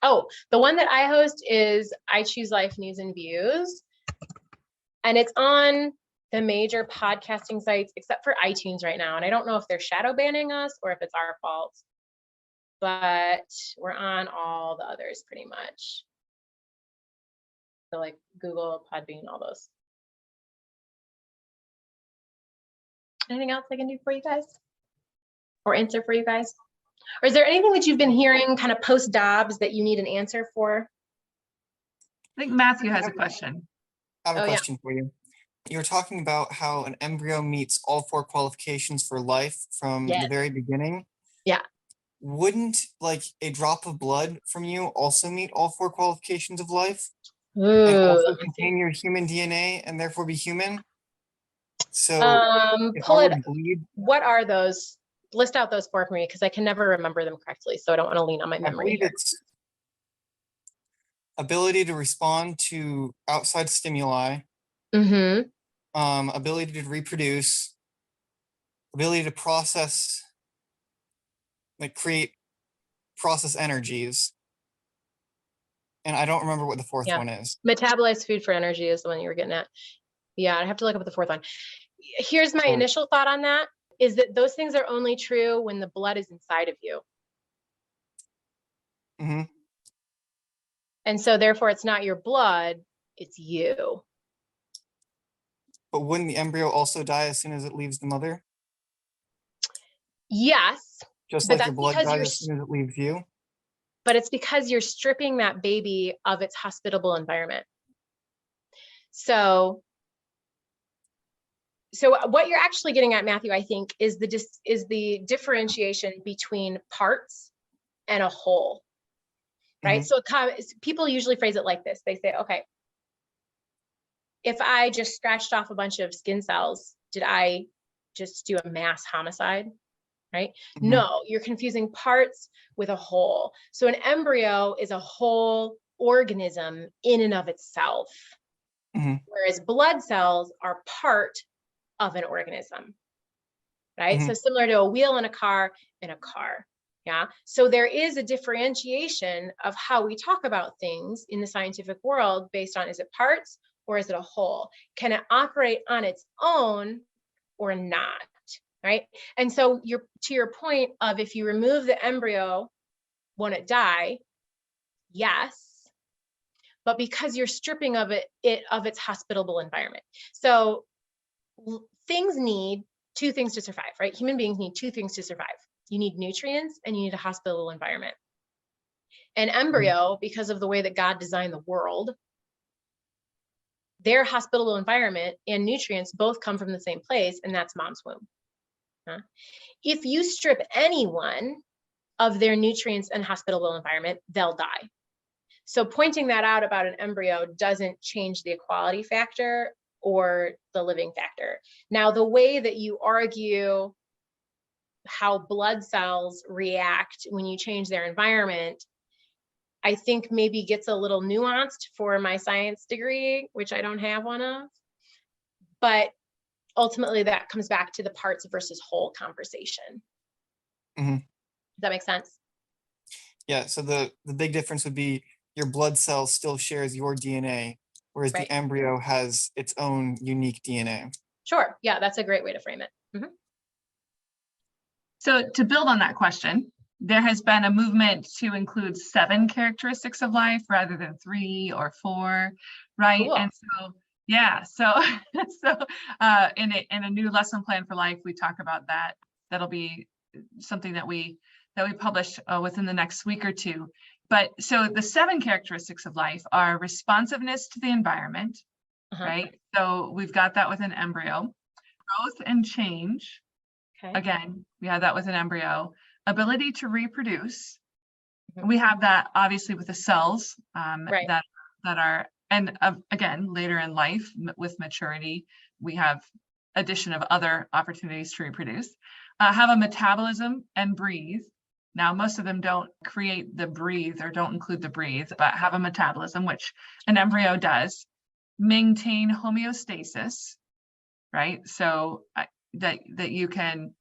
Oh, the one that I host is I Choose Life News and Views. And it's on the major podcasting sites, except for iTunes right now. And I don't know if they're shadow banning us or if it's our fault. But we're on all the others pretty much. So like Google, Podbean, all those. Anything else I can do for you guys? Or answer for you guys? Or is there anything that you've been hearing kind of post Dobbs that you need an answer for? I think Matthew has a question. I have a question for you. You were talking about how an embryo meets all 4 qualifications for life from the very beginning. Yeah. Wouldn't like a drop of blood from you also meet all 4 qualifications of life? Ooh, and also contain your human DNA and therefore be human? So pull it. What are those? List out those for me, because I can never remember them correctly. So I don't want to lean on my memory. I believe it's ability to respond to outside stimuli, ability to reproduce, ability to process, like create process energies. And I don't remember what the fourth one is. Metabolize food for energy is the one you were getting at. Yeah, I have to look up the fourth one. Here's my initial thought on that, is that those things are only true when the blood is inside of you. And so therefore it's not your blood, it's you. But wouldn't the embryo also die as soon as it leaves the mother? Yes. Just like your blood dies as soon as it leaves you? But it's because you're stripping that baby of its hospitable environment. So what you're actually getting at, Matthew, I think, is the differentiation between parts and a whole, right? So people usually phrase it like this. They say, okay, if I just scratched off a bunch of skin cells, did I just do a mass homicide? right? Mhm. No, you're confusing parts with a whole. So an embryo is a whole organism in and of itself, Mhm. whereas blood cells are part of an organism, right? So Mhm. similar to a wheel in a car, yeah. So there is a differentiation of how we talk about things in the scientific world based on, is it parts or is it a whole? Can it operate on its own or not, right? And so to your point of, if you remove the embryo, won't it die? Yes, but because you're stripping of it of its hospitable environment. So things need two things to survive, right? Human beings need two things to survive. You need nutrients and you need a hospitable environment. An embryo, because of the way that God designed the world, their hospitable environment and nutrients both come from the same place, and that's mom's womb. If you strip anyone of their nutrients and hospitable environment, they'll die. So pointing that out about an embryo doesn't change the equality factor or the living factor. Now, the way that you argue how blood cells react when you change their environment, I think maybe gets a little nuanced for my science degree, which I don't have one of. But ultimately, that comes back to the parts versus whole conversation. Mhm. Does that make sense? Yeah. So the big difference would be your blood cell still shares your DNA, whereas Right. the embryo has its own unique DNA. Sure. Yeah, that's a great way to frame it. So to build on that question, there has been a movement to include 7 characteristics of life rather than 3 or 4, right? Cool. And so, yeah, so in a new lesson plan for life, we talk about that. That'll be something that we publish within the next week or two. But so the 7 characteristics of life are responsiveness to the environment, right? So we've got that with an embryo. Growth and change. Okay. Again, we have that with an embryo. Ability to reproduce. Mhm. We have that obviously with the cells Right. that are, and again, later in life with maturity, we have addition of other opportunities to reproduce. Have a metabolism and breathe. Now, most of them don't create the breathe or don't include the breathe, but have a metabolism, which an embryo does. Maintain homeostasis, right? So that you can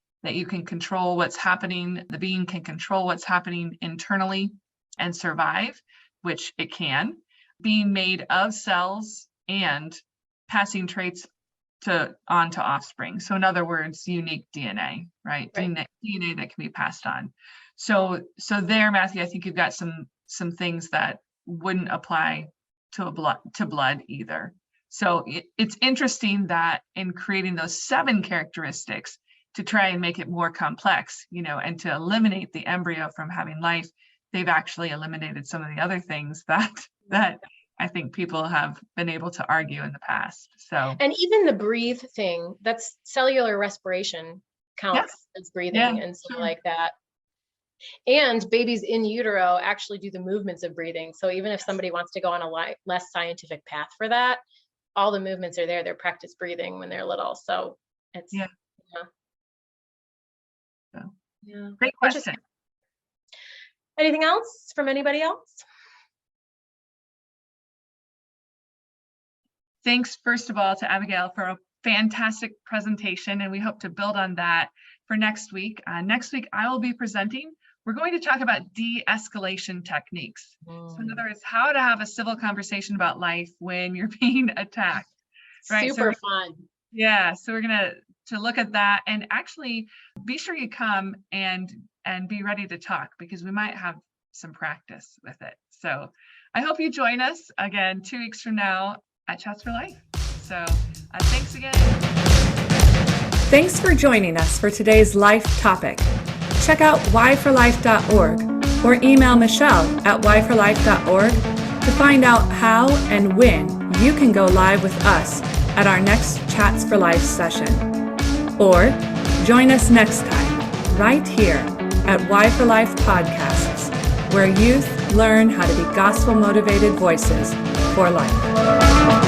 control what's happening. The being can control what's happening internally and survive, which it can. Being made of cells and passing traits on to offspring. So in other words, unique DNA, right? DNA that can be passed on. So there, Matthew, I think you've got some things that wouldn't apply to blood either. So it's interesting that in creating those 7 characteristics to try and make it more complex, and to eliminate the embryo from having life, they've actually eliminated some of the other things that I think people have been able to argue in the past. So, and even the breathe thing, that's cellular respiration counts as breathing and stuff like that. And babies in utero actually do the movements of breathing. So even if somebody wants to go on a less scientific path for that, all the movements are there. They're practice breathing when they're little. So it's great question. Anything else from anybody else? Thanks, first of all, to Abigail for a fantastic presentation, and we hope to build on that for next week. Next week, I will be presenting. We're going to talk about de-escalation techniques. So in other words, how to have a civil conversation about life when you're being attacked. Right? Super fun. Yeah, so we're gonna look at that, and actually be sure you come and be ready to talk, because we might have some practice with it. So I hope you join us again 2 weeks from now at Chats for Life. So thanks again. Thanks for joining us for today's life topic. Check out whyforlife.org or email Michelle at whyforlife.org to find out how and when you can go live with us at our next Chats for Life session. Or join us next time, right here at Why for Life Podcasts, where youth learn how to be gospel-motivated voices for life.